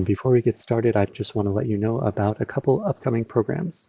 Before we get started, I just want to let you know about a couple upcoming programs.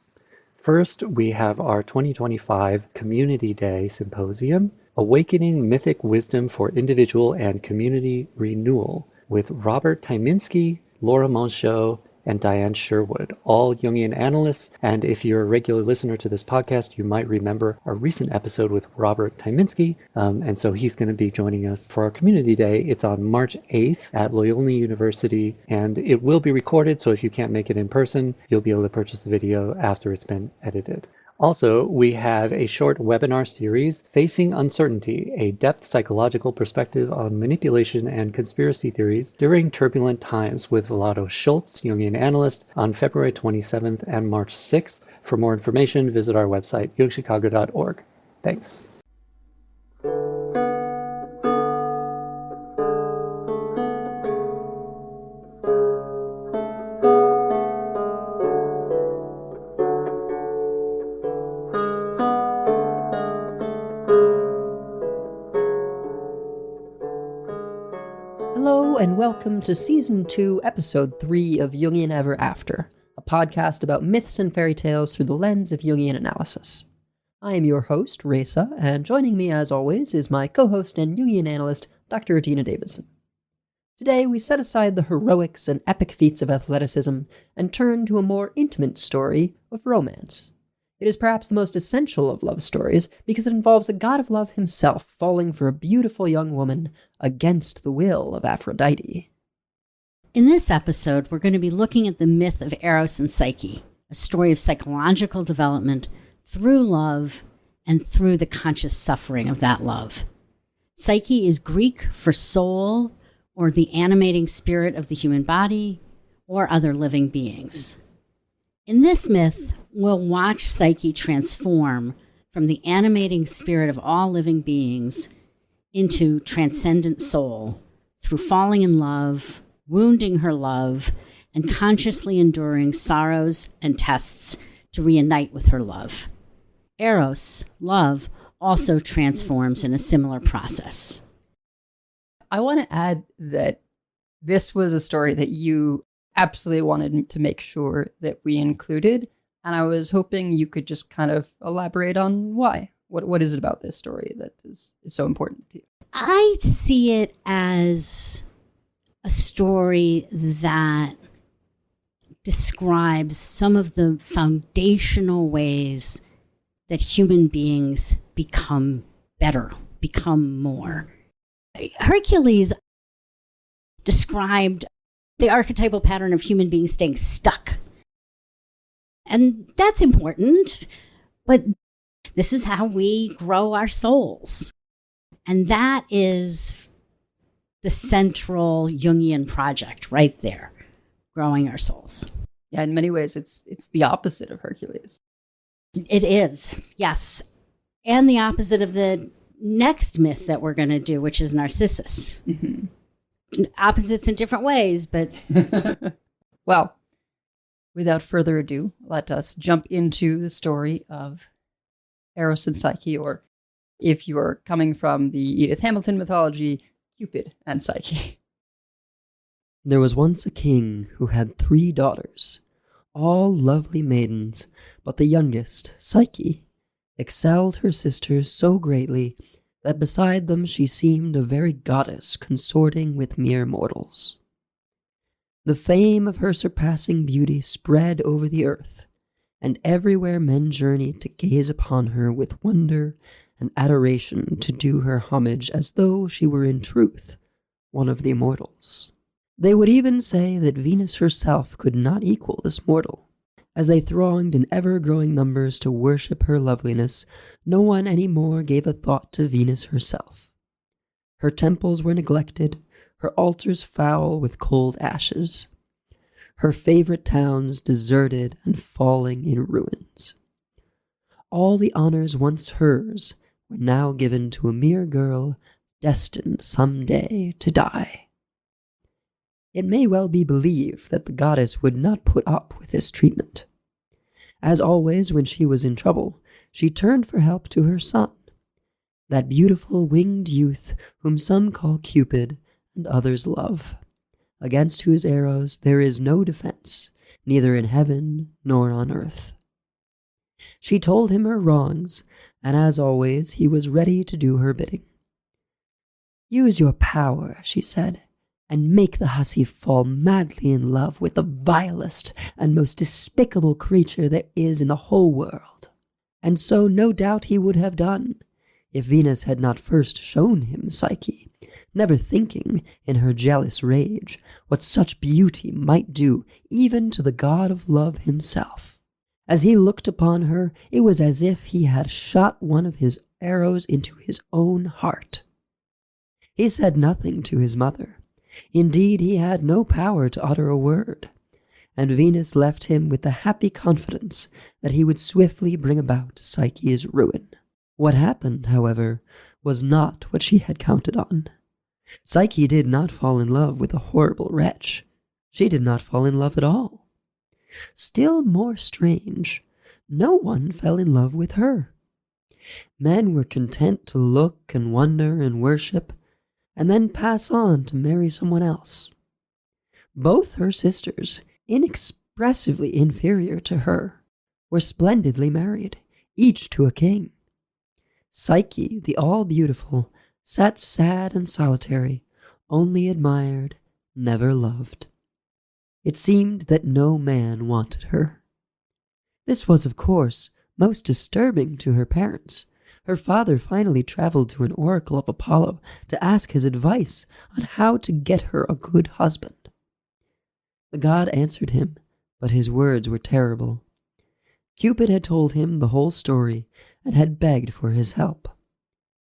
First, we have our 2025 Community Day Symposium, Awakening Mythic Wisdom for Individual and Community Renewal, with Robert Tyminski, Laura Monchot, and Diane Sherwood, all Jungian analysts. And if you're a regular listener to this podcast, you might remember a recent episode with Robert Tyminski. And so he's going to be joining us for our Community Day. It's on March 8th at Loyola University, and it will be recorded. So if you can't make it in person, you'll be able to purchase the video after it's been edited. Also, we have a short webinar series, Facing Uncertainty, a depth psychological perspective on manipulation and conspiracy theories during turbulent times, with Vlado Schultz, Jungian analyst, on February 27th and March 6th. For more information, visit our website, jungchicago.org. Thanks. Hello and welcome to Season 2, Episode 3 of Jungian Ever After, a podcast about myths and fairy tales through the lens of Jungian analysis. I am your host, Reza, and joining me as always is my co-host and Jungian analyst, Dr. Adina Davidson. Today we set aside the heroics and epic feats of athleticism and turn to a more intimate story of romance. It is perhaps the most essential of love stories because it involves the god of love himself falling for a beautiful young woman against the will of Aphrodite. In this episode, we're going to be looking at the myth of Eros and Psyche, a story of psychological development through love and through the conscious suffering of that love. Psyche is Greek for soul, or the animating spirit of the human body, or other living beings. In this myth, we'll watch Psyche transform from the animating spirit of all living beings into transcendent soul through falling in love, wounding her love, and consciously enduring sorrows and tests to reunite with her love. Eros, love, also transforms in a similar process. I want to add that this was a story that you absolutely wanted to make sure that we included, and I was hoping you could just kind of elaborate on why. What is it about this story that is so important to you? I see it as a story that describes some of the foundational ways that human beings become better, become more. Hercules described the archetypal pattern of human beings staying stuck. And that's important, but this is how we grow our souls. And that is the central Jungian project right there, growing our souls. Yeah, in many ways, it's the opposite of Hercules. It is, yes. And the opposite of the next myth that we're going to do, which is Narcissus. Mm-hmm. Opposites in different ways, but... Well, without further ado, let us jump into the story of Eros and Psyche, or if you are coming from the Edith Hamilton mythology, Cupid and Psyche. There was once a king who had 3 daughters, all lovely maidens, but the youngest, Psyche, excelled her sisters so greatly that beside them she seemed a very goddess consorting with mere mortals. The fame of her surpassing beauty spread over the earth, and everywhere men journeyed to gaze upon her with wonder and adoration, to do her homage as though she were in truth one of the immortals. They would even say that Venus herself could not equal this mortal. As they thronged in ever-growing numbers to worship her loveliness, no one any more gave a thought to Venus herself. Her temples were neglected, her altars foul with cold ashes, her favorite towns deserted and falling in ruins. All the honors once hers were now given to a mere girl destined some day to die. It may well be believed that the goddess would not put up with this treatment. As always, when she was in trouble, she turned for help to her son, that beautiful winged youth whom some call Cupid and others love, against whose arrows there is no defense, neither in heaven nor on earth. She told him her wrongs, and as always, he was ready to do her bidding. "Use your power," she said, "and make the hussy fall madly in love with the vilest and most despicable creature there is in the whole world." And so no doubt he would have done, if Venus had not first shown him Psyche, never thinking, in her jealous rage, what such beauty might do even to the god of love himself. As he looked upon her, it was as if he had shot one of his arrows into his own heart. He said nothing to his mother. Indeed, he had no power to utter a word, and Venus left him with the happy confidence that he would swiftly bring about Psyche's ruin. What happened, however, was not what she had counted on. Psyche did not fall in love with the horrible wretch. She did not fall in love at all. Still more strange, no one fell in love with her. Men were content to look and wonder and worship, and then pass on to marry someone else. Both her sisters, inexpressively inferior to her, were splendidly married, each to a king. Psyche, the all-beautiful, sat sad and solitary, only admired, never loved. It seemed that no man wanted her. This was, of course, most disturbing to her parents. Her father finally traveled to an oracle of Apollo to ask his advice on how to get her a good husband. The god answered him, but his words were terrible. Cupid had told him the whole story and had begged for his help.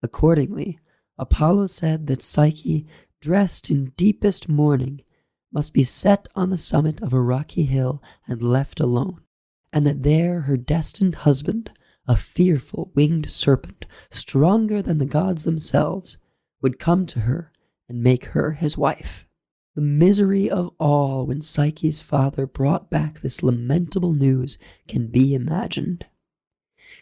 Accordingly, Apollo said that Psyche, dressed in deepest mourning, must be set on the summit of a rocky hill and left alone, and that there her destined husband, a fearful winged serpent, stronger than the gods themselves, would come to her and make her his wife. The misery of all when Psyche's father brought back this lamentable news can be imagined.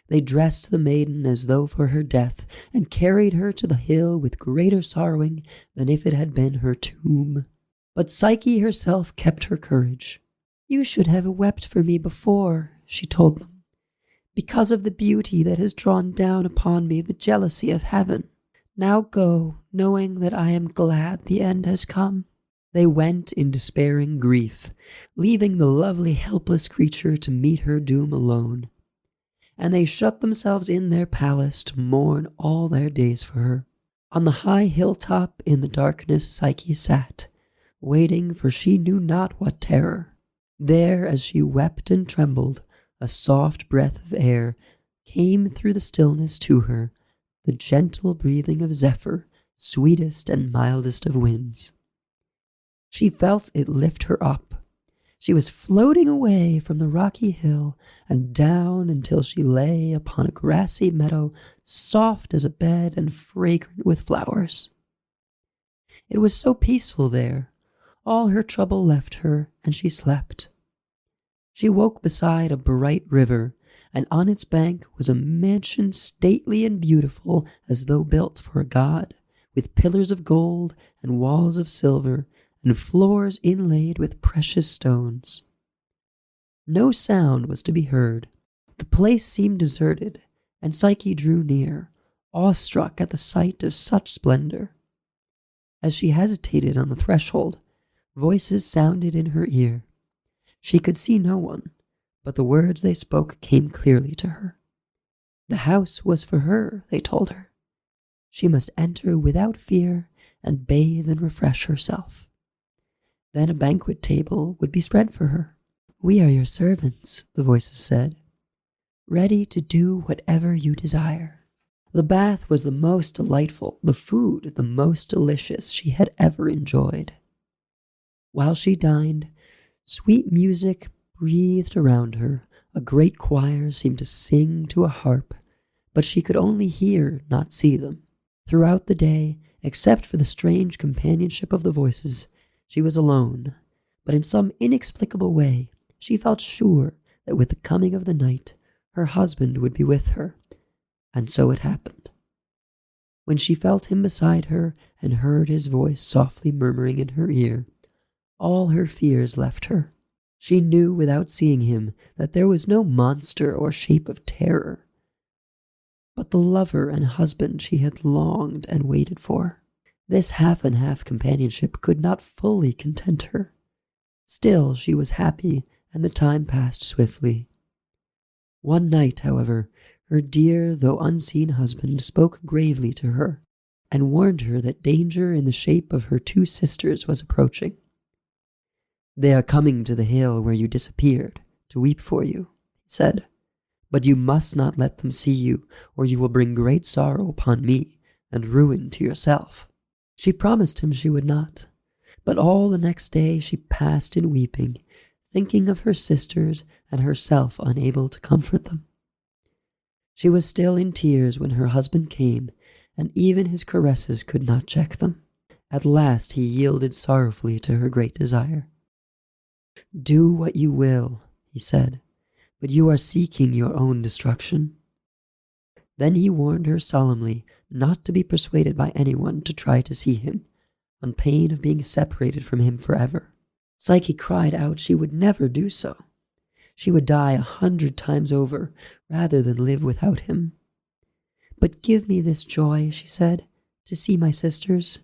They dressed the maiden as though for her death, and carried her to the hill with greater sorrowing than if it had been her tomb. But Psyche herself kept her courage. "You should have wept for me before," she told them, "because of the beauty that has drawn down upon me the jealousy of heaven. Now go, knowing that I am glad the end has come." They went in despairing grief, leaving the lovely helpless creature to meet her doom alone. And they shut themselves in their palace to mourn all their days for her. On the high hilltop in the darkness Psyche sat, waiting for she knew not what terror. There, as she wept and trembled, a soft breath of air came through the stillness to her, the gentle breathing of Zephyr, sweetest and mildest of winds. She felt it lift her up. She was floating away from the rocky hill and down until she lay upon a grassy meadow, soft as a bed and fragrant with flowers. It was so peaceful there. All her trouble left her, and she slept. She woke beside a bright river, and on its bank was a mansion stately and beautiful as though built for a god, with pillars of gold and walls of silver, and floors inlaid with precious stones. No sound was to be heard. The place seemed deserted, and Psyche drew near, awestruck at the sight of such splendor. As she hesitated on the threshold, voices sounded in her ear. She could see no one, but the words they spoke came clearly to her. The house was for her, they told her. She must enter without fear and bathe and refresh herself. Then a banquet table would be spread for her. "We are your servants," the voices said, "ready to do whatever you desire." The bath was the most delightful, the food the most delicious she had ever enjoyed. While she dined, sweet music breathed around her. A great choir seemed to sing to a harp, but she could only hear, not see them. Throughout the day, except for the strange companionship of the voices, she was alone, but in some inexplicable way, she felt sure that with the coming of the night, her husband would be with her, and so it happened. When she felt him beside her and heard his voice softly murmuring in her ear, All her fears left her. She knew without seeing him that there was no monster or shape of terror, but the lover and husband she had longed and waited for. This half-and-half companionship could not fully content her. Still, she was happy, and the time passed swiftly. One night, however, her dear though unseen husband spoke gravely to her, and warned her that danger in the shape of her two sisters was approaching. "They are coming to the hill where you disappeared, to weep for you," he said. "But you must not let them see you, or you will bring great sorrow upon me, and ruin to yourself." She promised him she would not, but all the next day she passed in weeping, thinking of her sisters and herself unable to comfort them. She was still in tears when her husband came, and even his caresses could not check them. At last he yielded sorrowfully to her great desire. "Do what you will," he said, "but you are seeking your own destruction." Then he warned her solemnly not to be persuaded by anyone to try to see him, on pain of being separated from him forever. Psyche cried out she would never do so. She would die 100 times over rather than live without him. "But give me this joy," she said, "to see my sisters."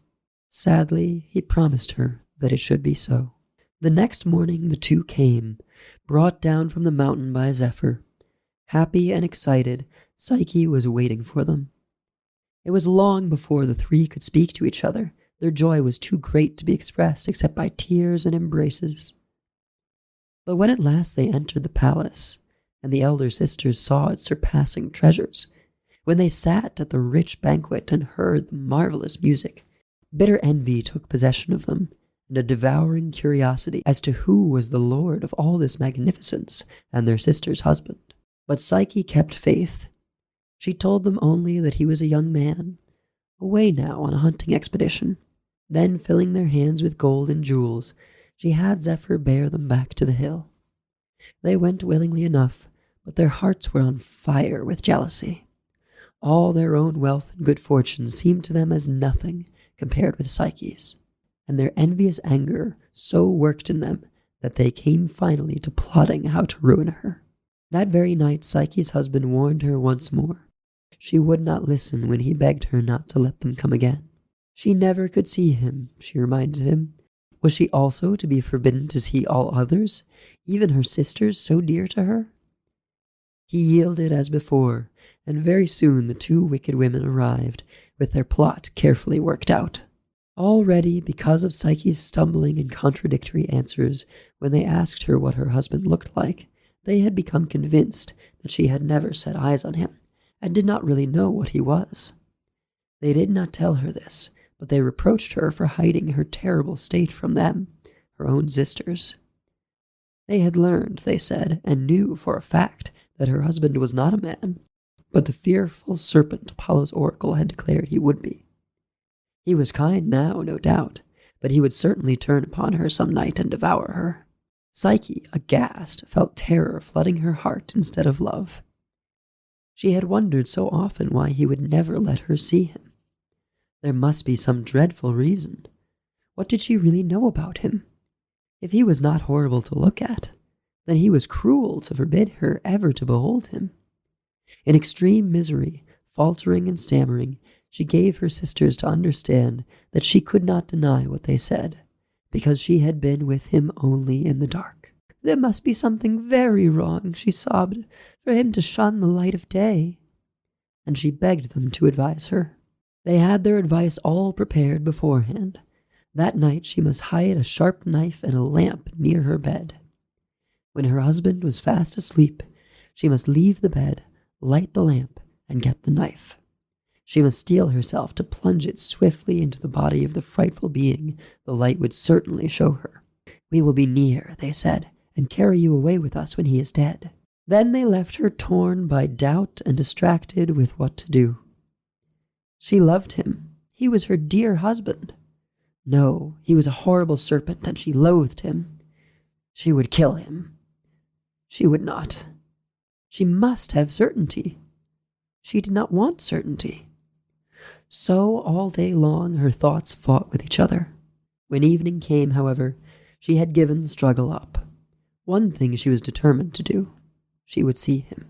Sadly, he promised her that it should be so. The next morning the two came, brought down from the mountain by Zephyr. Happy and excited, Psyche was waiting for them. It was long before the three could speak to each other. Their joy was too great to be expressed except by tears and embraces. But when at last they entered the palace, and the elder sisters saw its surpassing treasures, when they sat at the rich banquet and heard the marvelous music, bitter envy took possession of them, and a devouring curiosity as to who was the lord of all this magnificence and their sister's husband. But Psyche kept faith. She told them only that he was a young man, away now on a hunting expedition. Then, filling their hands with gold and jewels, she had Zephyr bear them back to the hill. They went willingly enough, but their hearts were on fire with jealousy. All their own wealth and good fortune seemed to them as nothing compared with Psyche's, and their envious anger so worked in them that they came finally to plotting how to ruin her. That very night Psyche's husband warned her once more. She would not listen when he begged her not to let them come again. She never could see him, she reminded him. Was she also to be forbidden to see all others, even her sisters so dear to her? He yielded as before, and very soon the two wicked women arrived, with their plot carefully worked out. Already, because of Psyche's stumbling and contradictory answers when they asked her what her husband looked like, they had become convinced that she had never set eyes on him, and did not really know what he was. They did not tell her this, but they reproached her for hiding her terrible state from them, her own sisters. They had learned, they said, and knew for a fact that her husband was not a man, but the fearful serpent Apollo's oracle had declared he would be. He was kind now, no doubt, but he would certainly turn upon her some night and devour her. Psyche, aghast, felt terror flooding her heart instead of love. She had wondered so often why he would never let her see him. There must be some dreadful reason. What did she really know about him? If he was not horrible to look at, then he was cruel to forbid her ever to behold him. In extreme misery, faltering and stammering, she gave her sisters to understand that she could not deny what they said, because she had been with him only in the dark. "There must be something very wrong," she sobbed, "for him to shun the light of day." And she begged them to advise her. They had their advice all prepared beforehand. That night she must hide a sharp knife and a lamp near her bed. When her husband was fast asleep, she must leave the bed, light the lamp, and get the knife. She must steel herself to plunge it swiftly into the body of the frightful being the light would certainly show her. "We will be near," they said, "and carry you away with us when he is dead." Then they left her torn by doubt and distracted with what to do. She loved him. He was her dear husband. No, he was a horrible serpent, and she loathed him. She would kill him. She would not. She must have certainty. She did not want certainty. So all day long her thoughts fought with each other. When evening came, however, She had given the struggle up. One thing she was determined to do. She would see him.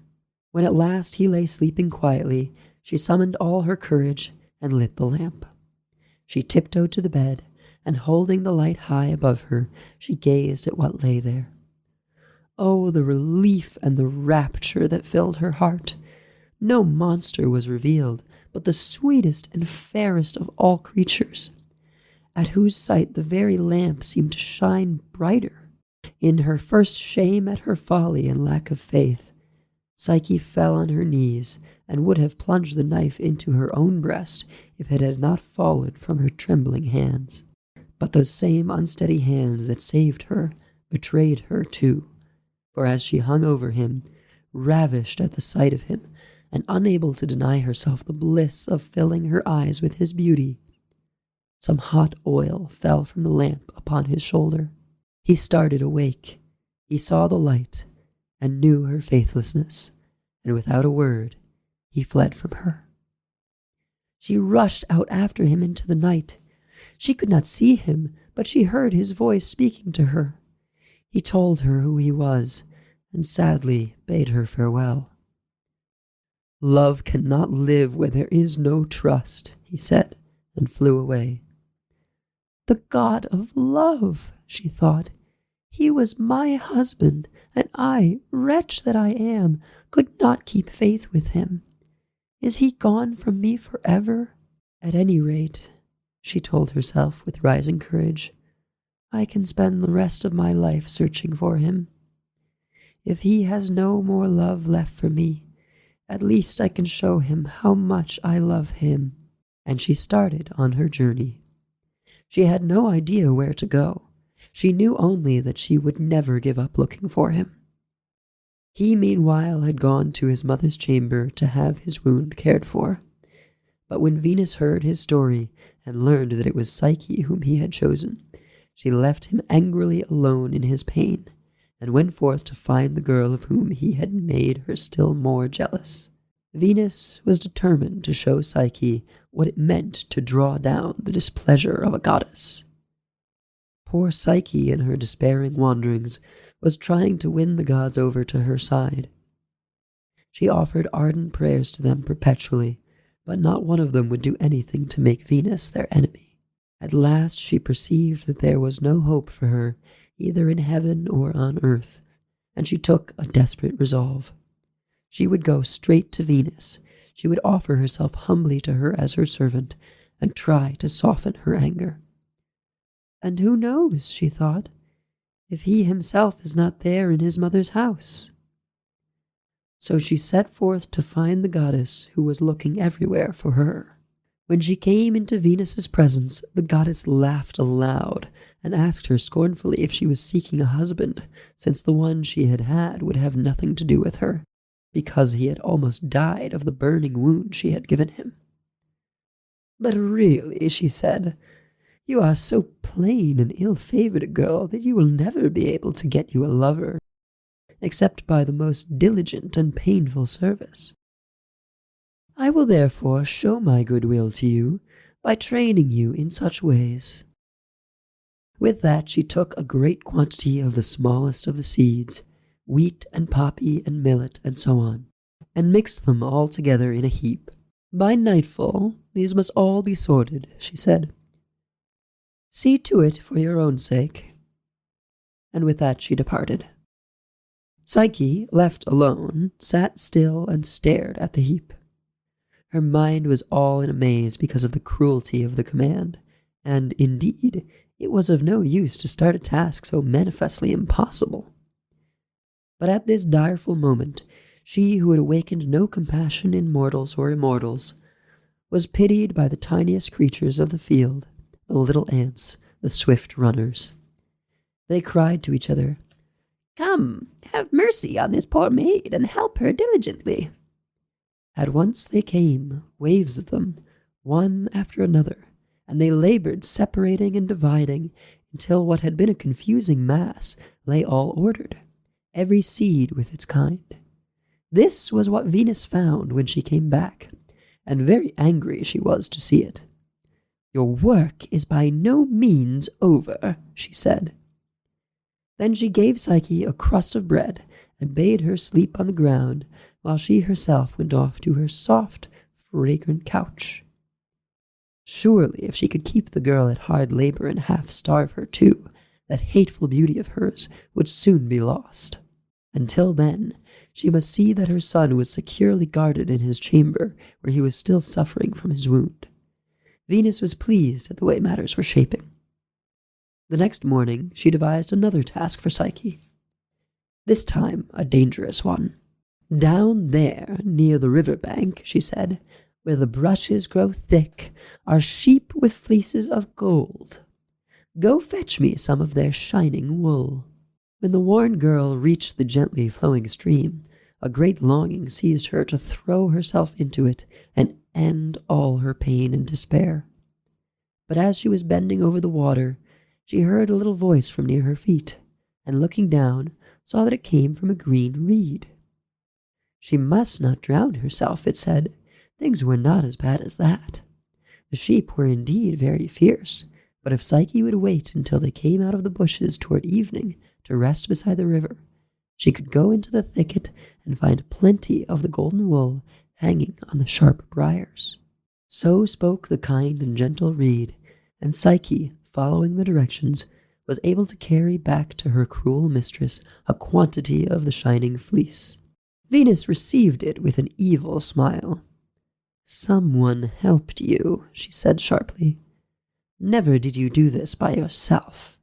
When at last he lay sleeping quietly, she summoned all her courage and lit the lamp. She tiptoed to the bed, and holding the light high above her, she gazed at what lay there. Oh, the relief and the rapture that filled her heart! No monster was revealed, but the sweetest and fairest of all creatures, at whose sight the very lamp seemed to shine brighter. In her first shame at her folly and lack of faith, Psyche fell on her knees and would have plunged the knife into her own breast if it had not fallen from her trembling hands. But those same unsteady hands that saved her betrayed her too, for as she hung over him, ravished at the sight of him, and unable to deny herself the bliss of filling her eyes with his beauty, some hot oil fell from the lamp upon his shoulder. He started awake. He saw the light and knew her faithlessness, and without a word, he fled from her. She rushed out after him into the night. She could not see him, but she heard his voice speaking to her. He told her who he was, and sadly bade her farewell. "Love cannot live where there is no trust," he said, and flew away. The god of love, she thought. He was my husband, and I, wretch that I am, could not keep faith with him. Is he gone from me forever? At any rate, she told herself with rising courage, I can spend the rest of my life searching for him. If he has no more love left for me, at least I can show him how much I love him. And she started on her journey. She had no idea where to go. She knew only that she would never give up looking for him. He, meanwhile, had gone to his mother's chamber to have his wound cared for. But when Venus heard his story and learned that it was Psyche whom he had chosen, she left him angrily alone in his pain, and went forth to find the girl of whom he had made her still more jealous. Venus was determined to show Psyche what it meant to draw down the displeasure of a goddess. Poor Psyche, in her despairing wanderings, was trying to win the gods over to her side. She offered ardent prayers to them perpetually, but not one of them would do anything to make Venus their enemy. At last she perceived that there was no hope for her, either in heaven or on earth, and she took a desperate resolve. She would go straight to Venus. She would offer herself humbly to her as her servant, and try to soften her anger. And who knows, she thought, if he himself is not there in his mother's house? So she set forth to find the goddess who was looking everywhere for her. When she came into Venus's presence, the goddess laughed aloud and asked her scornfully if she was seeking a husband, since the one she had had would have nothing to do with her, because he had almost died of the burning wound she had given him. But really, she said, you are so plain and ill-favored a girl that you will never be able to get you a lover, except by the most diligent and painful service. I will therefore show my goodwill to you by training you in such ways. With that she took a great quantity of the smallest of the seeds, wheat and poppy and millet and so on, and mixed them all together in a heap. By nightfall these must all be sorted, she said. See to it for your own sake. And with that she departed. Psyche, left alone, sat still and stared at the heap. Her mind was all in a maze because of the cruelty of the command, and, indeed, it was of no use to start a task so manifestly impossible. But at this direful moment, she who had awakened no compassion in mortals or immortals, was pitied by the tiniest creatures of the field, the little ants, the swift runners. They cried to each other, Come, have mercy on this poor maid, and help her diligently. At once they came, waves of them, one after another, and they labored separating and dividing until what had been a confusing mass lay all ordered, every seed with its kind. This was what Venus found when she came back, and very angry she was to see it. Your work is by no means over, she said. Then she gave Psyche a crust of bread and bade her sleep on the ground, while she herself went off to her soft, fragrant couch. Surely, if she could keep the girl at hard labor and half starve her too, that hateful beauty of hers would soon be lost. Until then, she must see that her son was securely guarded in his chamber, where he was still suffering from his wound. Venus was pleased at the way matters were shaping. The next morning, she devised another task for Psyche. This time, a dangerous one. "Down there, near the river bank," she said, "where the brushes grow thick, are sheep with fleeces of gold. Go fetch me some of their shining wool." When the worn girl reached the gently flowing stream, a great longing seized her to throw herself into it and end all her pain and despair. But as she was bending over the water, she heard a little voice from near her feet, and looking down, saw that it came from a green reed. She must not drown herself, it said. Things were not as bad as that. The sheep were indeed very fierce, but if Psyche would wait until they came out of the bushes toward evening to rest beside the river, she could go into the thicket and find plenty of the golden wool hanging on the sharp briars. So spoke the kind and gentle reed, and Psyche, following the directions, was able to carry back to her cruel mistress a quantity of the shining fleece. Venus received it with an evil smile. "Someone helped you," she said sharply. "Never did you do this by yourself.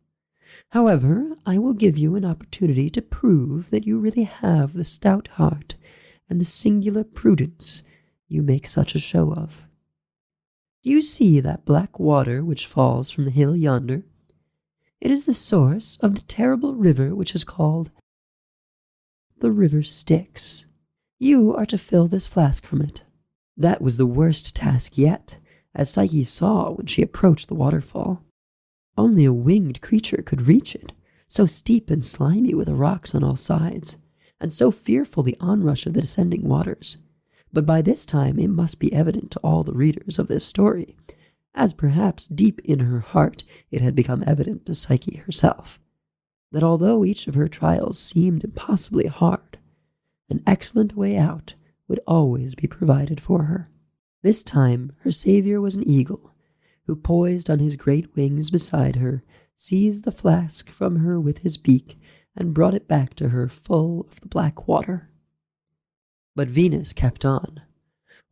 However, I will give you an opportunity to prove that you really have the stout heart and the singular prudence you make such a show of. Do you see that black water which falls from the hill yonder? It is the source of the terrible river which is called the River Styx. You are to fill this flask from it." That was the worst task yet, as Psyche saw when she approached the waterfall. Only a winged creature could reach it, so steep and slimy were the rocks on all sides, and so fearful the onrush of the descending waters. But by this time it must be evident to all the readers of this story, as perhaps deep in her heart it had become evident to Psyche herself, that although each of her trials seemed impossibly hard, an excellent way out would always be provided for her. This time her savior was an eagle, who poised on his great wings beside her, seized the flask from her with his beak, and brought it back to her full of the black water. But Venus kept on.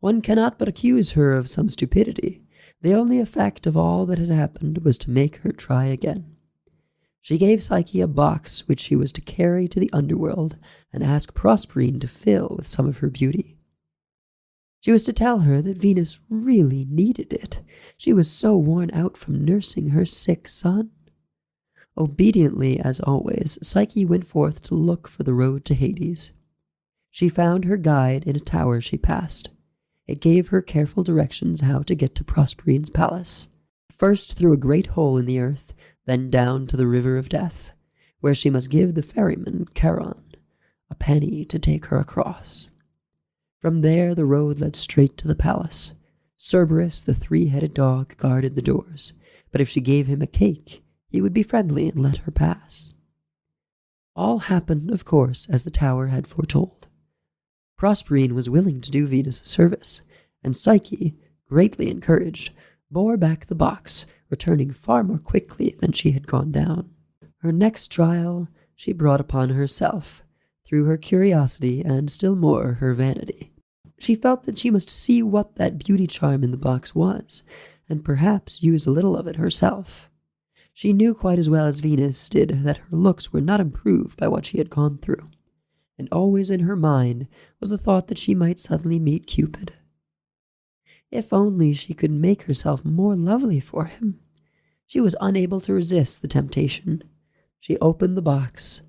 One cannot but accuse her of some stupidity. The only effect of all that had happened was to make her try again. She gave Psyche a box which she was to carry to the underworld and ask Proserpine to fill with some of her beauty. She was to tell her that Venus really needed it. She was so worn out from nursing her sick son. Obediently, as always, Psyche went forth to look for the road to Hades. She found her guide in a tower she passed. It gave her careful directions how to get to Proserpine's palace. First through a great hole in the earth, then down to the river of death, where she must give the ferryman, Charon, a penny to take her across. From there the road led straight to the palace. Cerberus, the three-headed dog, guarded the doors, but if she gave him a cake, he would be friendly and let her pass. All happened, of course, as the tower had foretold. Proserpine was willing to do Venus a service, and Psyche, greatly encouraged, bore back the box, returning far more quickly than she had gone down. Her next trial she brought upon herself, through her curiosity and still more her vanity. She felt that she must see what that beauty charm in the box was, and perhaps use a little of it herself. She knew quite as well as Venus did that her looks were not improved by what she had gone through, and always in her mind was the thought that she might suddenly meet Cupid. If only she could make herself more lovely for him. She was unable to resist the temptation. She opened the box.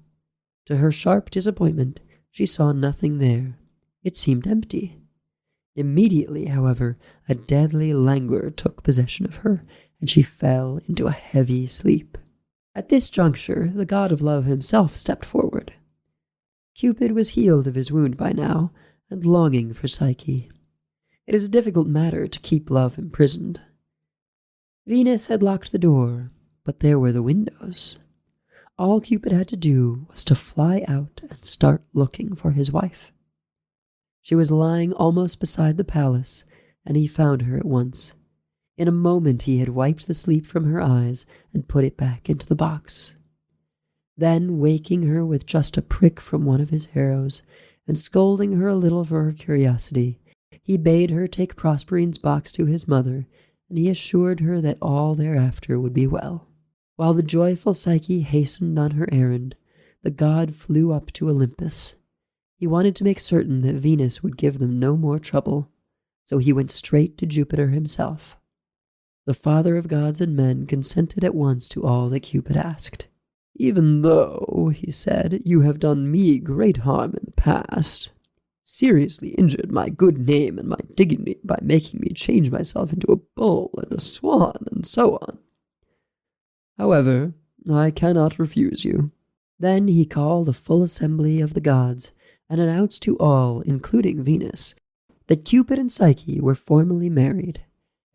To her sharp disappointment, she saw nothing there. It seemed empty. Immediately, however, a deadly languor took possession of her, and she fell into a heavy sleep. At this juncture, the god of love himself stepped forward. Cupid was healed of his wound by now, and longing for Psyche. It is a difficult matter to keep love imprisoned. Venus had locked the door, but there were the windows. All Cupid had to do was to fly out and start looking for his wife. She was lying almost beside the palace, and he found her at once. In a moment he had wiped the sleep from her eyes and put it back into the box. Then, waking her with just a prick from one of his arrows, and scolding her a little for her curiosity, he bade her take Prosperine's box to his mother, and he assured her that all thereafter would be well. While the joyful Psyche hastened on her errand, the god flew up to Olympus. He wanted to make certain that Venus would give them no more trouble, so he went straight to Jupiter himself. The father of gods and men consented at once to all that Cupid asked. "Even though," he said, "you have done me great harm in the past, seriously injured my good name and my dignity by making me change myself into a bull and a swan and so on. However, I cannot refuse you." Then he called a full assembly of the gods and announced to all, including Venus, that Cupid and Psyche were formally married,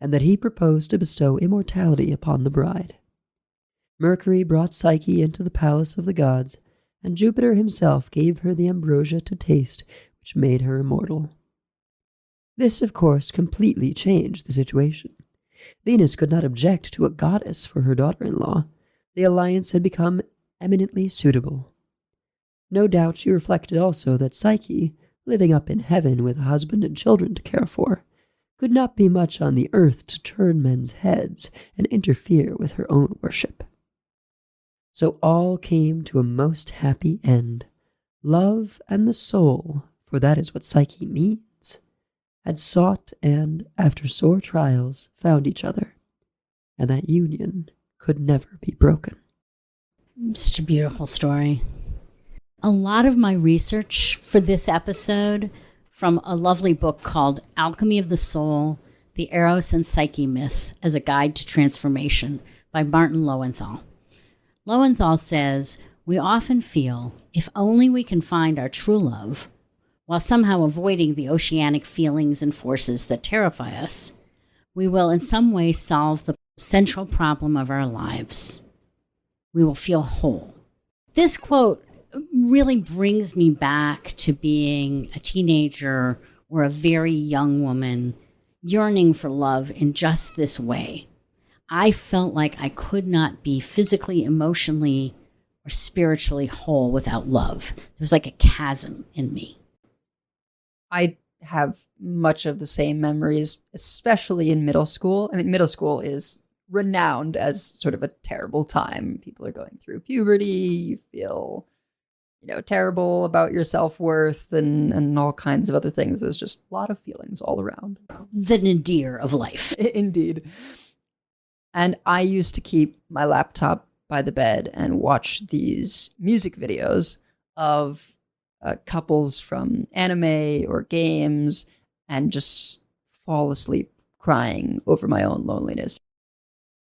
and that he proposed to bestow immortality upon the bride. Mercury brought Psyche into the palace of the gods, and Jupiter himself gave her the ambrosia to taste, which made her immortal. This, of course, completely changed the situation. Venus could not object to a goddess for her daughter-in-law. The alliance had become eminently suitable. No doubt she reflected also that Psyche, living up in heaven with a husband and children to care for, could not be much on the earth to turn men's heads and interfere with her own worship. So all came to a most happy end. Love and the soul, for that is what Psyche means, had sought and, after sore trials, found each other, and that union could never be broken. Such a beautiful story. A lot of my research for this episode from a lovely book called Alchemy of the Soul, The Eros and Psyche Myth as a Guide to Transformation by Martin Lowenthal. Lowenthal says, "We often feel, if only we can find our true love, while somehow avoiding the oceanic feelings and forces that terrify us, we will in some way solve the central problem of our lives. We will feel whole." This quote really brings me back to being a teenager or a very young woman yearning for love in just this way. I felt like I could not be physically, emotionally, or spiritually whole without love. There was like a chasm in me. I have much of the same memories, especially in middle school. I mean, middle school is renowned as sort of a terrible time. People are going through puberty. You feel, terrible about your self-worth and all kinds of other things. There's just a lot of feelings all around. The nadir of life. Indeed. And I used to keep my laptop by the bed and watch these music videos of couples from anime or games and just fall asleep crying over my own loneliness.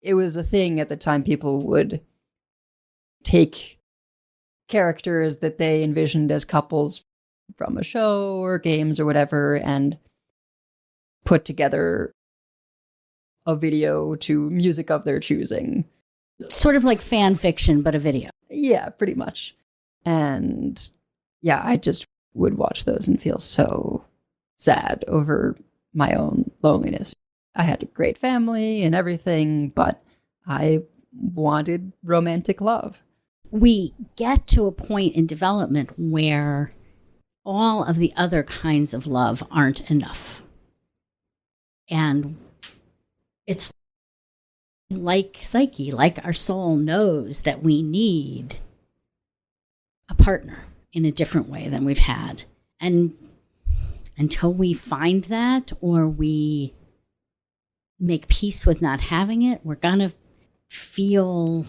It was a thing at the time. People would take characters that they envisioned as couples from a show or games or whatever and put together a video to music of their choosing. Sort of like fan fiction, but a video. Yeah, pretty much. And yeah, I just would watch those and feel so sad over my own loneliness. I had a great family and everything, but I wanted romantic love. We get to a point in development where all of the other kinds of love aren't enough. And it's like Psyche, like our soul knows that we need a partner in a different way than we've had. And until we find that or we make peace with not having it, we're going to feel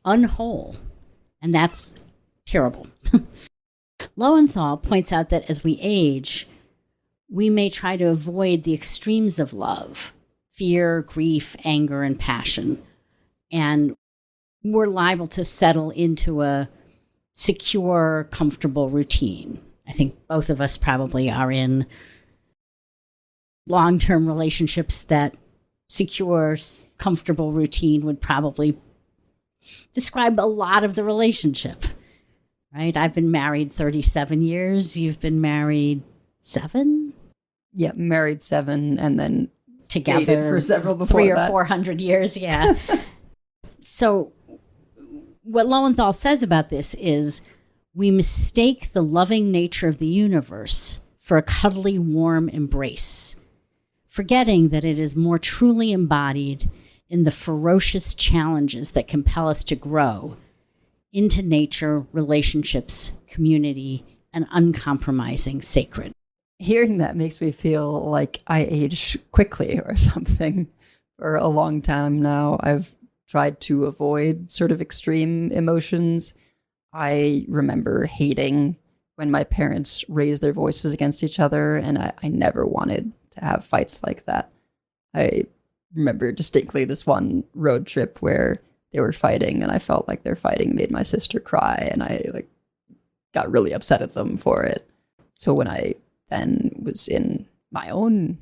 unwhole. And that's terrible. Lowenthal points out that as we age, we may try to avoid the extremes of love, fear, grief, anger, and passion. And we're liable to settle into a secure, comfortable routine. I think both of us probably are in long-term relationships that secure, comfortable routine would probably describe a lot of the relationship, right? I've been married 37 years. You've been married 7? Yeah, married 7 and then together dated for several before 300 that. or 400 years. Yeah. So what Lowenthal says about this is we mistake the loving nature of the universe for a cuddly, warm embrace, forgetting that it is more truly embodied in the ferocious challenges that compel us to grow into nature, relationships, community, and uncompromising sacred. Hearing that makes me feel like I age quickly or something. For a long time now, I've tried to avoid sort of extreme emotions. I remember hating when my parents raised their voices against each other, and I never wanted to have fights like that. I remember distinctly this one road trip where they were fighting, and I felt like their fighting made my sister cry, and I got really upset at them for it. So when I then was in my own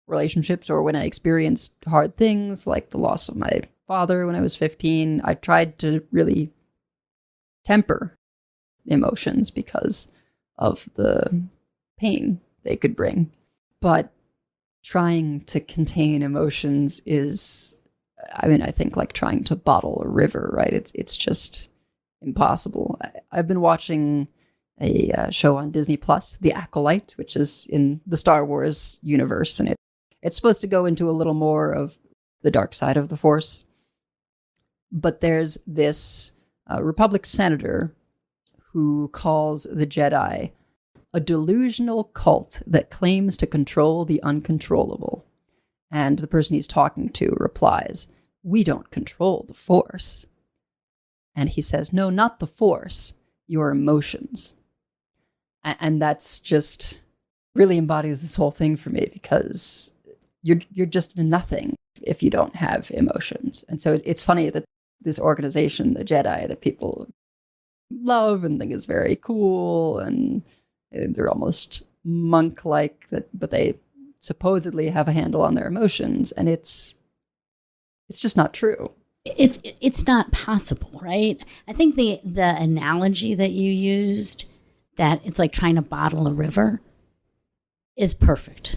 relationships, or when I experienced hard things like the loss of my father when I was 15, I tried to really temper emotions because of the pain they could bring. But trying to contain emotions is, I think like trying to bottle a river, right? It's just impossible. I've been watching a show on Disney Plus, The Acolyte, which is in the Star Wars universe, and it's supposed to go into a little more of the dark side of the Force. But there's this Republic senator who calls the Jedi a delusional cult that claims to control the uncontrollable. And the person he's talking to replies, "We don't control the Force." And he says, "No, not the Force, your emotions." And that's just really embodies this whole thing for me, because you're just nothing if you don't have emotions. And so it's funny that this organization, the Jedi, that people love and think is very cool, and they're almost monk-like, but they supposedly have a handle on their emotions, and it's just not true. It's not possible, right? I think the analogy that you used, that it's like trying to bottle a river, is perfect.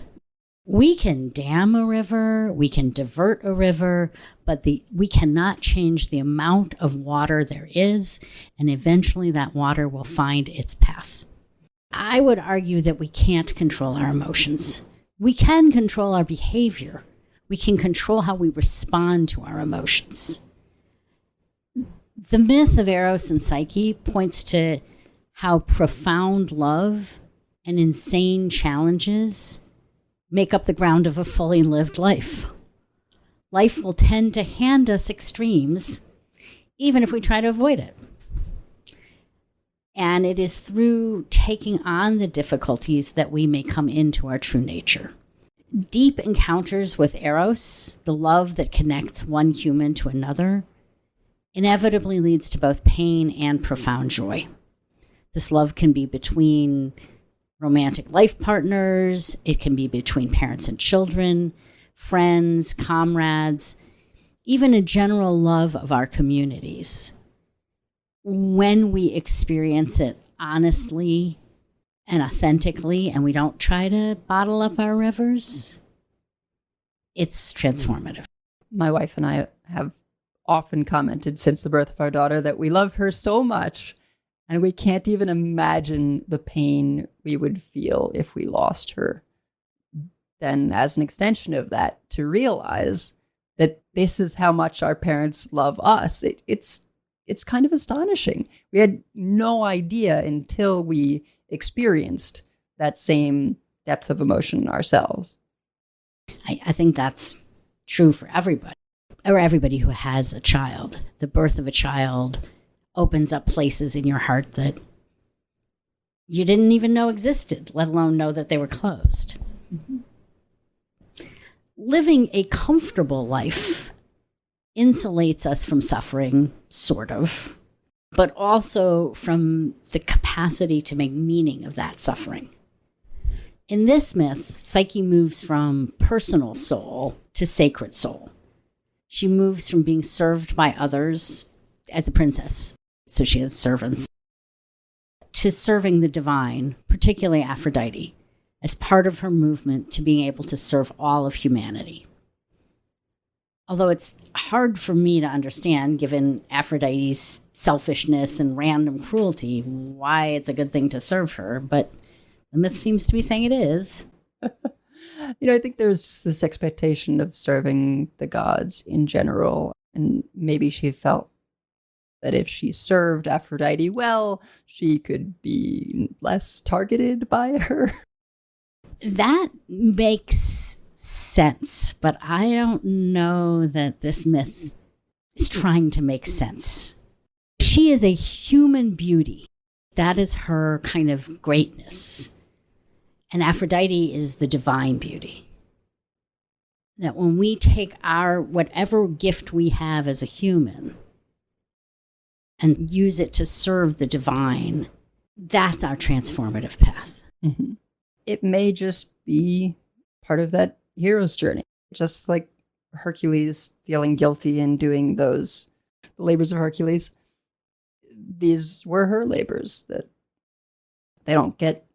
We can dam a river, we can divert a river, but we cannot change the amount of water there is, and eventually that water will find its path. I would argue that we can't control our emotions. We can control our behavior. We can control how we respond to our emotions. The myth of Eros and Psyche points to how profound love and insane challenges make up the ground of a fully lived life. Life will tend to hand us extremes, even if we try to avoid it. And it is through taking on the difficulties that we may come into our true nature. Deep encounters with Eros, the love that connects one human to another, inevitably leads to both pain and profound joy. This love can be between romantic life partners, it can be between parents and children, friends, comrades, even a general love of our communities. When we experience it honestly and authentically, and we don't try to bottle up our rivers, it's transformative. My wife and I have often commented since the birth of our daughter that we love her so much, and we can't even imagine the pain we would feel if we lost her. Then, as an extension of that, to realize that this is how much our parents love us, it's kind of astonishing. We had no idea until we experienced that same depth of emotion ourselves. I think that's true for everybody, or everybody who has a child. The birth of a child opens up places in your heart that you didn't even know existed, let alone know that they were closed. Mm-hmm. Living a comfortable life insulates us from suffering, sort of, but also from the capacity to make meaning of that suffering. In this myth, Psyche moves from personal soul to sacred soul. She moves from being served by others as a princess, so she has servants, to serving the divine, particularly Aphrodite, as part of her movement to being able to serve all of humanity. Although it's hard for me to understand, given Aphrodite's selfishness and random cruelty, why it's a good thing to serve her, but the myth seems to be saying it is. I think there's just this expectation of serving the gods in general, and maybe she felt that if she served Aphrodite well, she could be less targeted by her. That makes sense, but I don't know that this myth is trying to make sense. She is a human beauty. That is her kind of greatness. And Aphrodite is the divine beauty. That when we take our whatever gift we have as a human and use it to serve the divine, that's our transformative path. Mm-hmm. It may just be part of that hero's journey, just like Hercules feeling guilty and doing the labors of Hercules. These were her labors that they don't get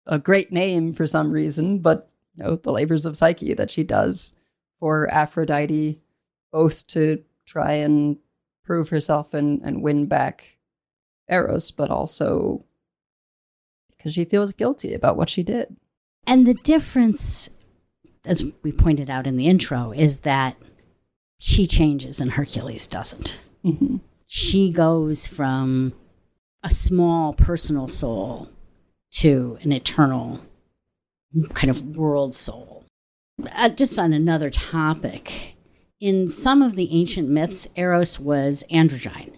a great name for some reason, but the labors of Psyche that she does for Aphrodite, both to try and prove herself and win back Eros, but also because she feels guilty about what she did. And the difference, as we pointed out in the intro, is that she changes and Hercules doesn't. Mm-hmm. She goes from a small personal soul to an eternal kind of world soul. Just on another topic, in some of the ancient myths, Eros was androgyne.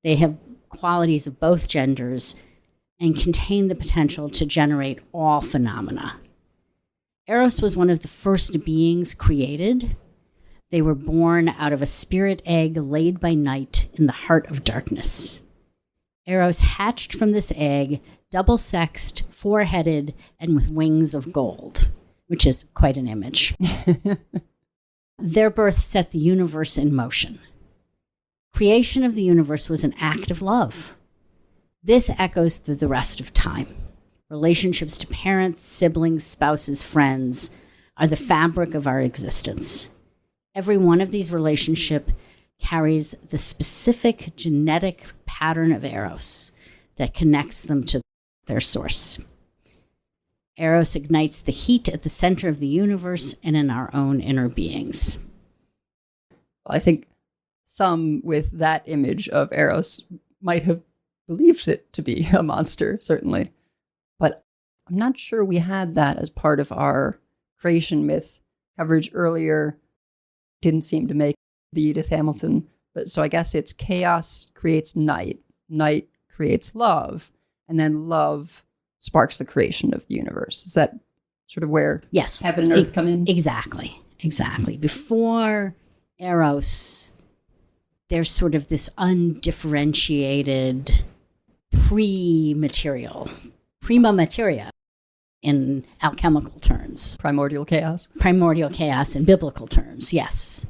They have qualities of both genders and contain the potential to generate all phenomena. Eros was one of the first beings created. They were born out of a spirit egg laid by night in the heart of darkness. Eros hatched from this egg, double-sexed, four-headed, and with wings of gold, which is quite an image. Their birth set the universe in motion. Creation of the universe was an act of love. This echoes through the rest of time. Relationships to parents, siblings, spouses, friends are the fabric of our existence. Every one of these relationships carries the specific genetic pattern of Eros that connects them to their source. Eros ignites the heat at the center of the universe and in our own inner beings. I think some with that image of Eros might have believed it to be a monster, certainly. But I'm not sure we had that as part of our creation myth coverage earlier. Didn't seem to make the Edith Hamilton. But so I guess it's chaos creates night. Night creates love. And then love sparks the creation of the universe. Is that sort of where heaven and earth come in? Exactly. Before Eros, there's sort of this undifferentiated prima materia in alchemical terms. Primordial chaos In biblical terms, yes.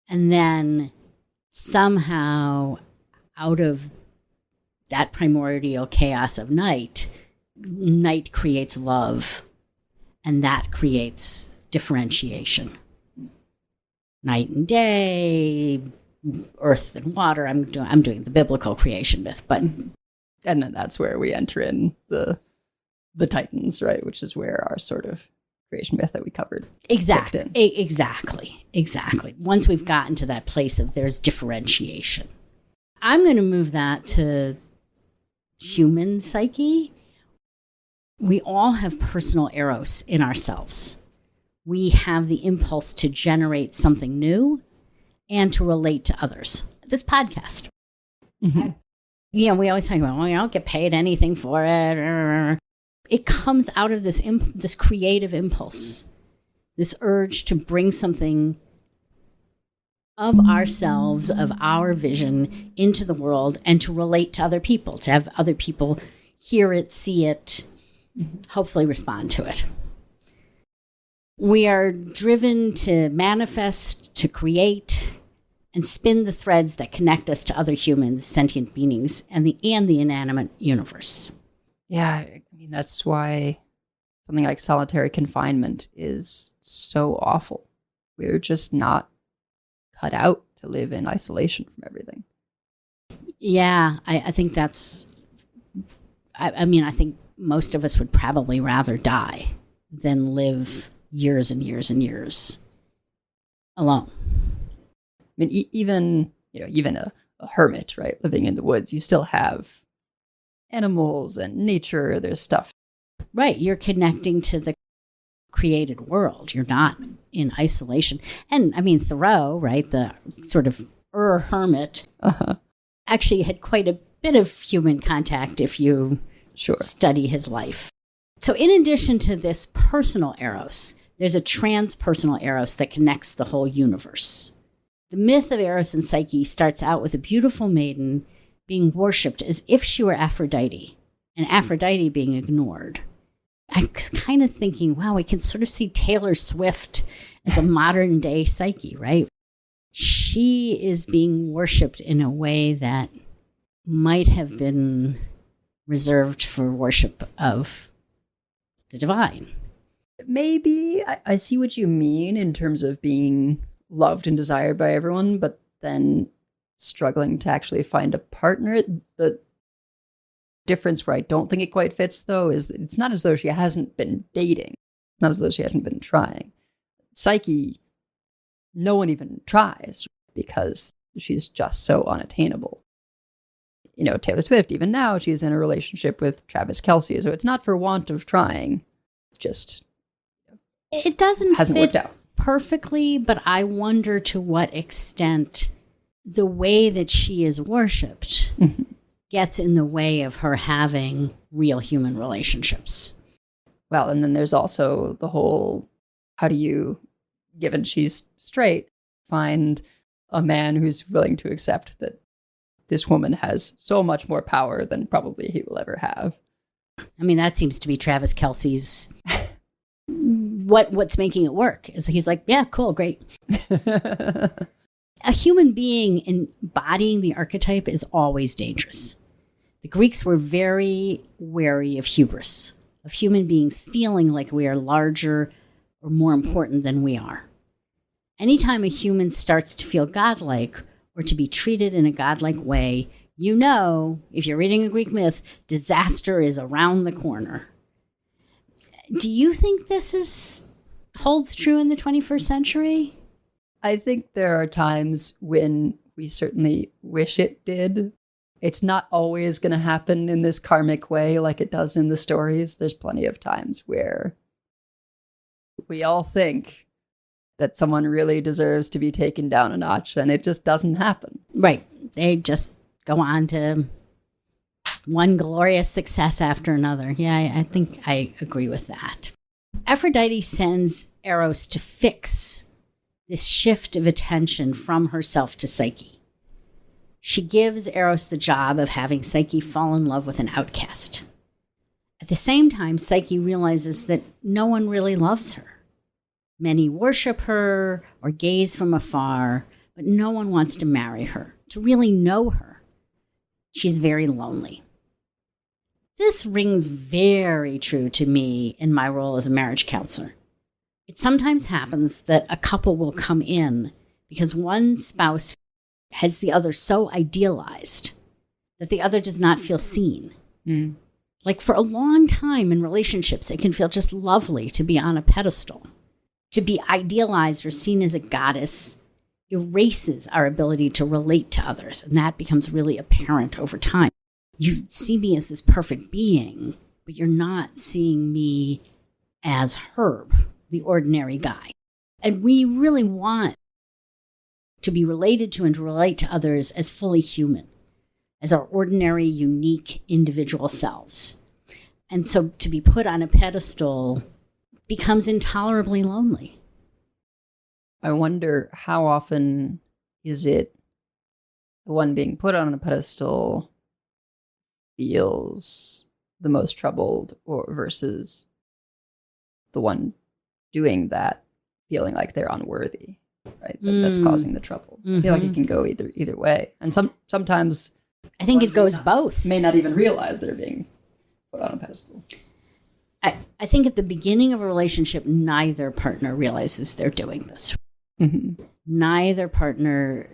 And then somehow out of that primordial chaos of night creates love, and that creates differentiation. Night and day, earth and water. I'm doing the biblical creation myth, but and then that's where we enter in the Titans, right? Which is where our sort of creation myth that we covered. Exactly. Once we've gotten to that place of there's differentiation. I'm going to move that to human psyche. We all have personal Eros in ourselves. We have the impulse to generate something new and to relate to others. This podcast. Mm-hmm. We always talk about, I don't get paid anything for it. It comes out of this creative impulse, this urge to bring something of ourselves, of our vision into the world and to relate to other people, to have other people hear it, see it, hopefully respond to it. We are driven to manifest, to create, and spin the threads that connect us to other humans, sentient beings, and the inanimate universe. Yeah, I mean, that's why something like solitary confinement is so awful. We're just not cut out to live in isolation from everything. Yeah, I think that's... I mean, I think most of us would probably rather die than live years and years and years alone. I mean, even a hermit, right, living in the woods, you still have animals and nature. There's stuff. Right, you're connecting to the created world. You're not in isolation. And I mean, Thoreau, right, the sort of hermit, actually had quite a bit of human contact if you study his life. So in addition to this personal Eros, there's a transpersonal Eros that connects the whole universe. The myth of Eros and Psyche starts out with a beautiful maiden being worshipped as if she were Aphrodite, and Aphrodite being ignored. I was kind of thinking, wow, we can sort of see Taylor Swift as a modern day Psyche, right? She is being worshipped in a way that might have been reserved for worship of the divine. Maybe I see what you mean in terms of being loved and desired by everyone, but then struggling to actually find a partner. The difference where I don't think it quite fits, though, is that it's not as though she hasn't been dating. It's not as though she hasn't been trying. Psyche, no one even tries because she's just so unattainable. Taylor Swift, even now, she's in a relationship with Travis Kelce, so it's not for want of trying. Just it doesn't hasn't fit worked out perfectly, but I wonder to what extent the way that she is worshipped gets in the way of her having real human relationships. Well, and then there's also the whole, how do you, given she's straight, find a man who's willing to accept that this woman has so much more power than probably he will ever have. I mean, that seems to be Travis Kelce's... What's making it work is he's like, yeah, cool, great. A human being embodying the archetype is always dangerous. The Greeks were very wary of hubris, of human beings feeling like we are larger or more important than we are. Anytime a human starts to feel godlike or to be treated in a godlike way, if you're reading a Greek myth, disaster is around the corner. Do you think this holds true in the 21st century? I think there are times when we certainly wish it did. It's not always going to happen in this karmic way like it does in the stories. There's plenty of times where we all think that someone really deserves to be taken down a notch, and it just doesn't happen. Right. They just go on to one glorious success after another. Yeah, I think I agree with that. Aphrodite sends Eros to fix this shift of attention from herself to Psyche. She gives Eros the job of having Psyche fall in love with an outcast. At the same time, Psyche realizes that no one really loves her. Many worship her or gaze from afar, but no one wants to marry her, to really know her. She's very lonely. This rings very true to me in my role as a marriage counselor. It sometimes happens that a couple will come in because one spouse has the other so idealized that the other does not feel seen. Like for a long time in relationships, it can feel just lovely to be on a pedestal. To be idealized or seen as a goddess erases our ability to relate to others, and that becomes really apparent over time. You see me as this perfect being, but you're not seeing me as Herb, the ordinary guy. And we really want to be related to and to relate to others as fully human, as our ordinary, unique, individual selves. And so to be put on a pedestal becomes intolerably lonely. I wonder how often is it the one being put on a pedestal feels the most troubled, or versus the one doing that feeling like they're unworthy. right? That's causing the trouble. I feel like it can go either way. And sometimes I think it goes both. May not even realize they're being put on a pedestal. I think at the beginning of a relationship, neither partner realizes they're doing this. Mm-hmm. Neither partner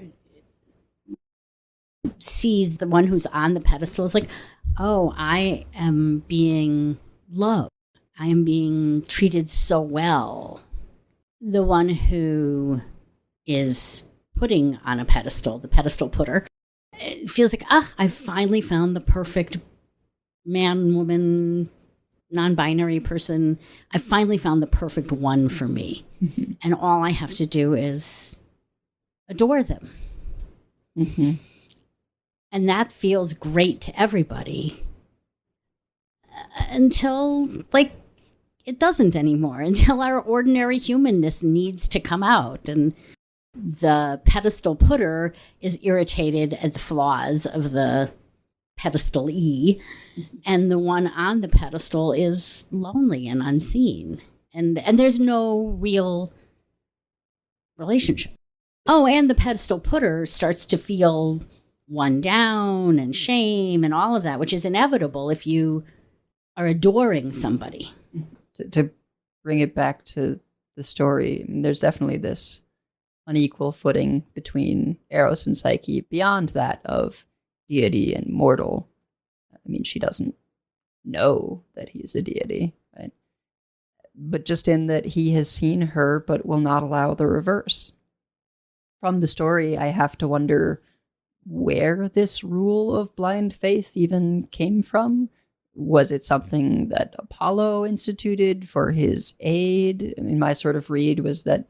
sees the one who's on the pedestal as like, oh, I am being loved. I am being treated so well. The one who is putting on a pedestal, the pedestal putter, it feels like, I've finally found the perfect man, woman, non-binary person. I finally found the perfect one for me. Mm-hmm. And all I have to do is adore them. Mm-hmm. And that feels great to everybody until, like, it doesn't anymore, until our ordinary humanness needs to come out. And the pedestal putter is irritated at the flaws of the pedestal and the one on the pedestal is lonely and unseen. And there's no real relationship. Oh, and the pedestal putter starts to feel one down and shame and all of that, which is inevitable if you are adoring somebody. To bring it back to the story, I mean, there's definitely this unequal footing between Eros and Psyche beyond that of deity and mortal. I mean, she doesn't know that he's a deity, right? But just in that he has seen her but will not allow the reverse. From the story, I have to wonder where this rule of blind faith even came from. Was it something that Apollo instituted for his aid? I mean, my sort of read was that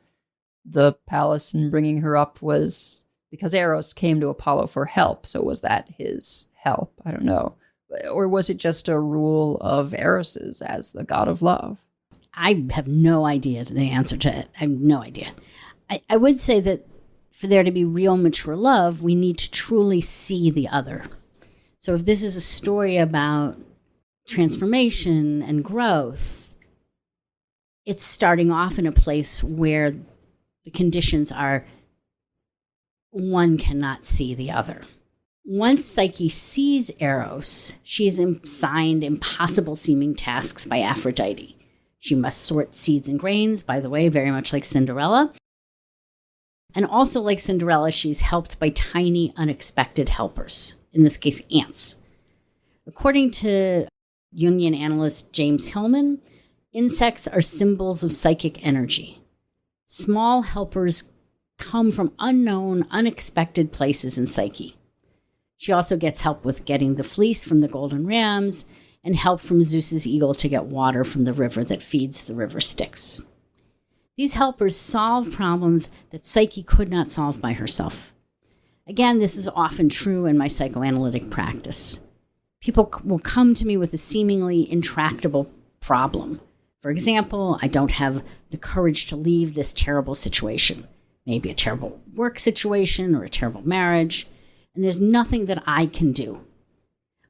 the palace and bringing her up was because Eros came to Apollo for help. So was that his help? I don't know. Or was it just a rule of Eros's as the god of love? I have no idea the answer to it. I have no idea. I would say that for there to be real mature love, we need to truly see the other. So if this is a story about transformation and growth, it's starting off in a place where the conditions are one cannot see the other. Once Psyche sees Eros, she is assigned impossible seeming tasks by Aphrodite. She must sort seeds and grains, by the way, very much like Cinderella. And also like Cinderella, she's helped by tiny, unexpected helpers, in this case, ants. According to Jungian analyst James Hillman, insects are symbols of psychic energy. Small helpers come from unknown, unexpected places in Psyche. She also gets help with getting the fleece from the golden rams and help from Zeus's eagle to get water from the river that feeds the river Styx. These helpers solve problems that Psyche could not solve by herself. Again, this is often true in my psychoanalytic practice. People will come to me with a seemingly intractable problem. For example, I don't have the courage to leave this terrible situation, maybe a terrible work situation or a terrible marriage, and there's nothing that I can do.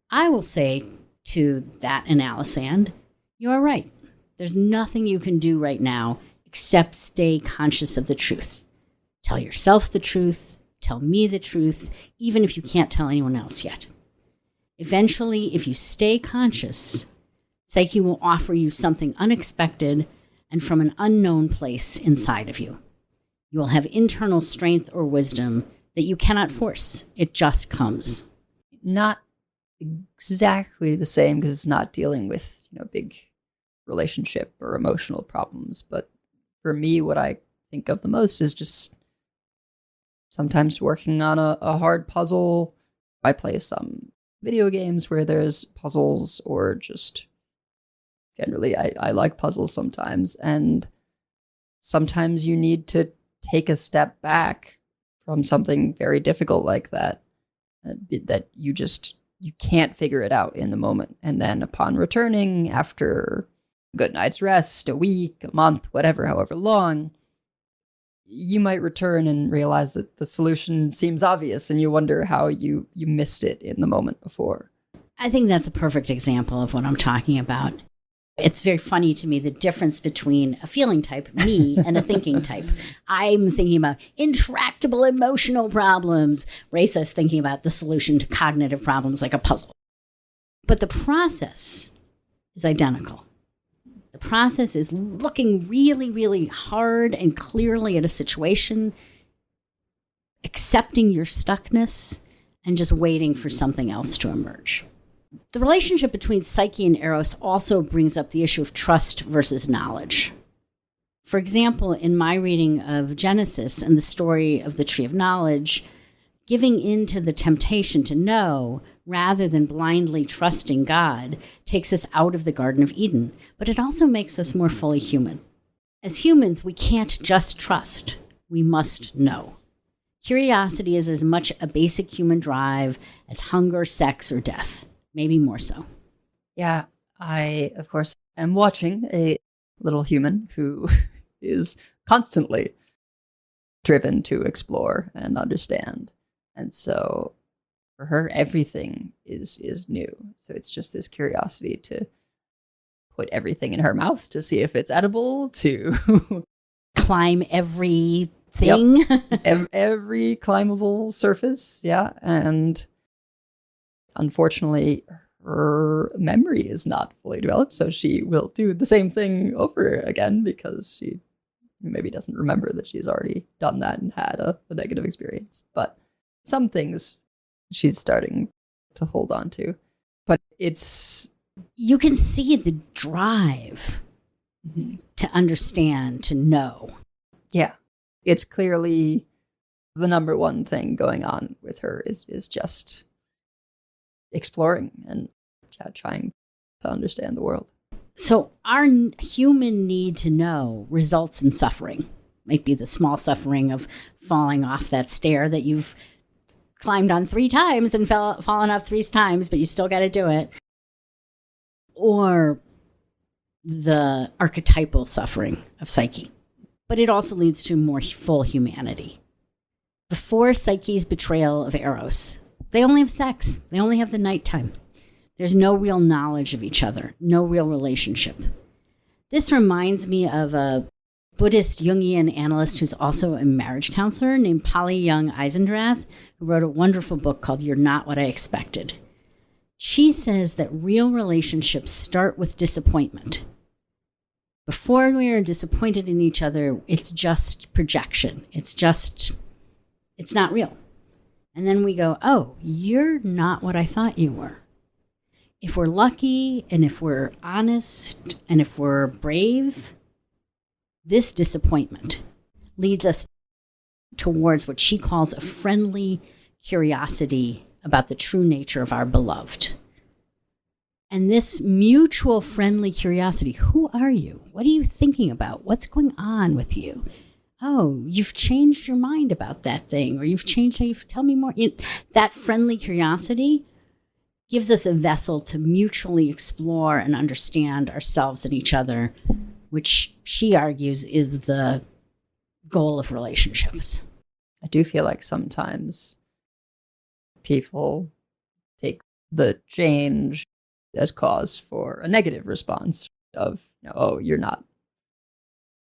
I will say to that analysand, you're right. There's nothing you can do right now except stay conscious of the truth. Tell yourself the truth, tell me the truth, even if you can't tell anyone else yet. Eventually, if you stay conscious, Psyche will offer you something unexpected and from an unknown place inside of you. You will have internal strength or wisdom that you cannot force. It just comes. Not exactly the same because it's not dealing with, big relationship or emotional problems. But for me, what I think of the most is just sometimes working on a hard puzzle. I play some video games where there's puzzles, or just generally I like puzzles sometimes. And sometimes you need to take a step back from something very difficult like that, that you can't figure it out in the moment. And then upon returning after a good night's rest, a week, a month, whatever, however long, you might return and realize that the solution seems obvious, and you wonder how you missed it in the moment before. I think that's a perfect example of what I'm talking about. It's very funny to me, the difference between a feeling type, me, and a thinking type. I'm thinking about intractable emotional problems. Resa is thinking about the solution to cognitive problems like a puzzle. But the process is identical. The process is looking really, really hard and clearly at a situation, accepting your stuckness, and just waiting for something else to emerge. The relationship between Psyche and Eros also brings up the issue of trust versus knowledge. For example, in my reading of Genesis and the story of the tree of knowledge, giving in to the temptation to know rather than blindly trusting God takes us out of the Garden of Eden, but it also makes us more fully human. As humans, we can't just trust. We must know. Curiosity is as much a basic human drive as hunger, sex, or death. Maybe more so. Yeah, I, of course, am watching a little human who is constantly driven to explore and understand. And so for her, everything is new. So it's just this curiosity to put everything in her mouth to see if it's edible, to climb everything. Yep. Every climbable surface. Yeah. And unfortunately, her memory is not fully developed, so she will do the same thing over again because she maybe doesn't remember that she's already done that and had a negative experience. But some things she's starting to hold on to. But it's... You can see the drive to understand, to know. Yeah. It's clearly the number one thing going on with her is just exploring and trying to understand the world. So our human need to know results in suffering. Might be the small suffering of falling off that stair that you've climbed on 3 times and fallen off 3 times, but you still got to do it. Or the archetypal suffering of Psyche. But it also leads to more full humanity. Before Psyche's betrayal of Eros, they only have sex. They only have the nighttime. There's no real knowledge of each other, no real relationship. This reminds me of a Buddhist Jungian analyst who's also a marriage counselor named Polly Young Eisendrath, who wrote a wonderful book called You're Not What I Expected. She says that real relationships start with disappointment. Before we are disappointed in each other, it's just projection. It's not real. And then we go, oh, you're not what I thought you were. If we're lucky and if we're honest and if we're brave, this disappointment leads us towards what she calls a friendly curiosity about the true nature of our beloved. And this mutual friendly curiosity, who are you? What are you thinking about? What's going on with you? Oh, you've changed your mind about that thing, or you've changed how you tell me more. That friendly curiosity gives us a vessel to mutually explore and understand ourselves and each other, which she argues is the goal of relationships. I do feel like sometimes people take the change as cause for a negative response of, oh, you're not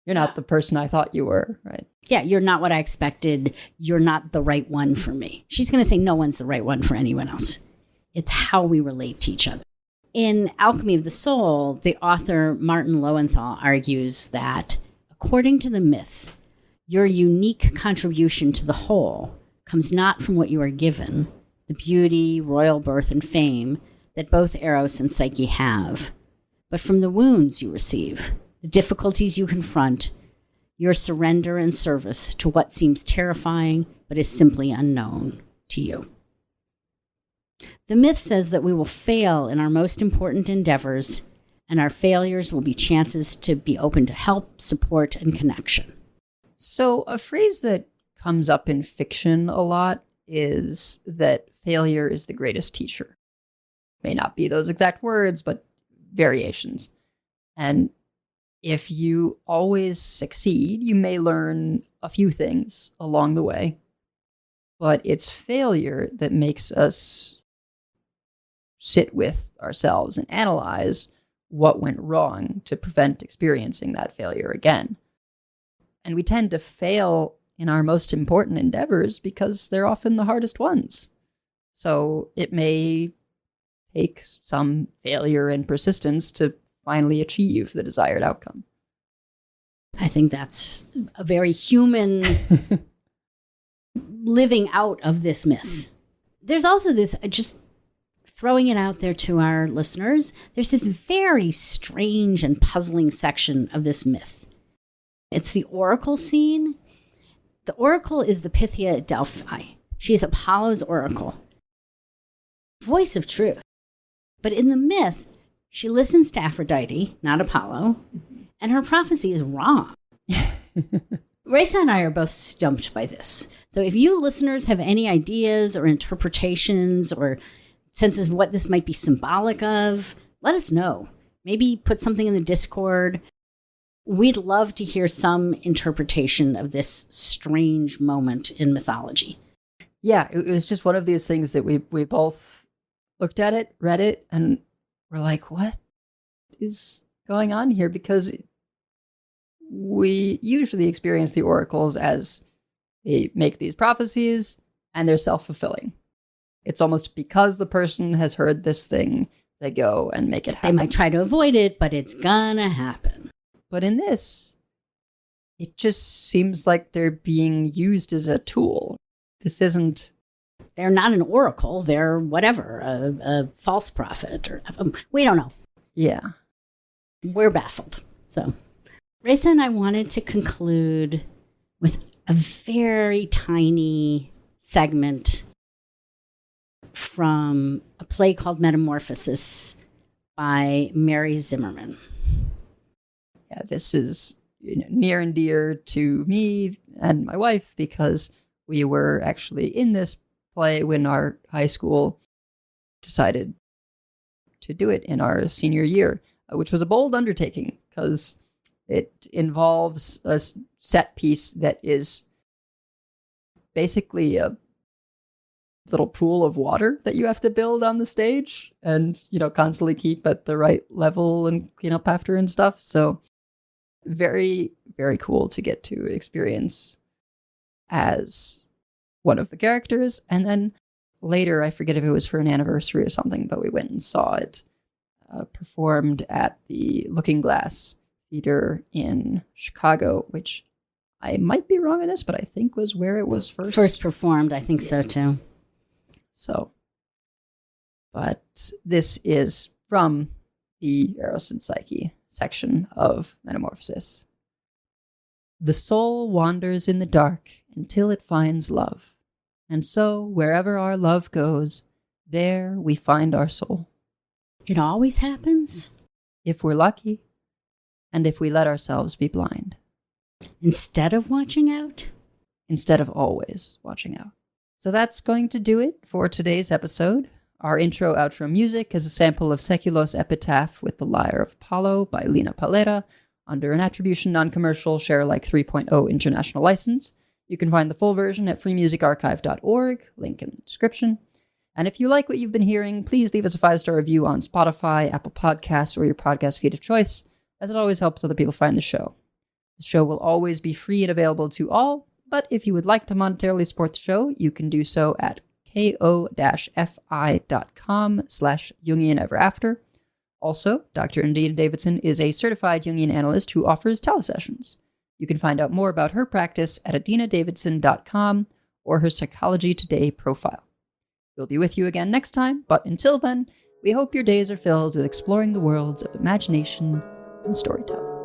the person I thought you were, right? Yeah, you're not what I expected. You're not the right one for me. She's going to say no one's the right one for anyone else. It's how we relate to each other. In Alchemy of the Soul, the author Martin Lowenthal argues that, according to the myth, your unique contribution to the whole comes not from what you are given, the beauty, royal birth, and fame that both Eros and Psyche have, but from the wounds you receive, the difficulties you confront, your surrender and service to what seems terrifying but is simply unknown to you. The myth says that we will fail in our most important endeavors, and our failures will be chances to be open to help, support, and connection. So a phrase that comes up in fiction a lot is that failure is the greatest teacher. May not be those exact words, but variations. And if you always succeed, you may learn a few things along the way. But it's failure that makes us sit with ourselves and analyze what went wrong to prevent experiencing that failure again. And we tend to fail in our most important endeavors because they're often the hardest ones. So it may take some failure and persistence to finally achieve the desired outcome. I think that's a very human living out of this myth. There's also this, just throwing it out there to our listeners, there's this very strange and puzzling section of this myth. It's the oracle scene. The oracle is the Pythia at Delphi. She is Apollo's oracle, voice of truth. But in the myth, she listens to Aphrodite, not Apollo, and her prophecy is wrong. Raisa and I are both stumped by this. So if you listeners have any ideas or interpretations or senses of what this might be symbolic of, let us know. Maybe put something in the Discord. We'd love to hear some interpretation of this strange moment in mythology. Yeah, it was just one of these things that we both looked at it, read it, and we're like, what is going on here? Because we usually experience the oracles as they make these prophecies and they're self-fulfilling. It's almost because the person has heard this thing, they go and make it happen. They might try to avoid it, but it's gonna happen. But in this, it just seems like they're being used as a tool. This isn't... They're not an oracle. They're whatever, a false prophet. Or we don't know. Yeah. We're baffled. So Raisa and I wanted to conclude with a very tiny segment from a play called Metamorphosis by Mary Zimmerman. Yeah, this is near and dear to me and my wife because we were actually in this play when our high school decided to do it in our senior year, which was a bold undertaking because it involves a set piece that is basically a little pool of water that you have to build on the stage and, constantly keep at the right level and clean up after and stuff. So very, very cool to get to experience as one of the characters. And then later, I forget if it was for an anniversary or something, but we went and saw it performed at the Looking Glass Theater in Chicago, which I might be wrong on this, but I think was where it was first performed. I think so too. So, but this is from the Eros and Psyche section of Metamorphosis. The soul wanders in the dark until it finds love. And so, wherever our love goes, there we find our soul. It always happens? If we're lucky, and if we let ourselves be blind. Instead of watching out? Instead of always watching out. So that's going to do it for today's episode. Our intro-outro music is a sample of Seculos' Epitaph with the Lyre of Apollo by Lina Palera under an attribution non-commercial Share-alike 3.0 international license. You can find the full version at freemusicarchive.org, link in the description. And if you like what you've been hearing, please leave us a 5-star review on Spotify, Apple Podcasts, or your podcast feed of choice, as it always helps other people find the show. The show will always be free and available to all, but if you would like to monetarily support the show, you can do so at ko-fi.com/JungianEverAfter. Also, Dr. Adina Davidson is a certified Jungian analyst who offers telesessions. You can find out more about her practice at adinadavidson.com or her Psychology Today profile. We'll be with you again next time, but until then, we hope your days are filled with exploring the worlds of imagination and storytelling.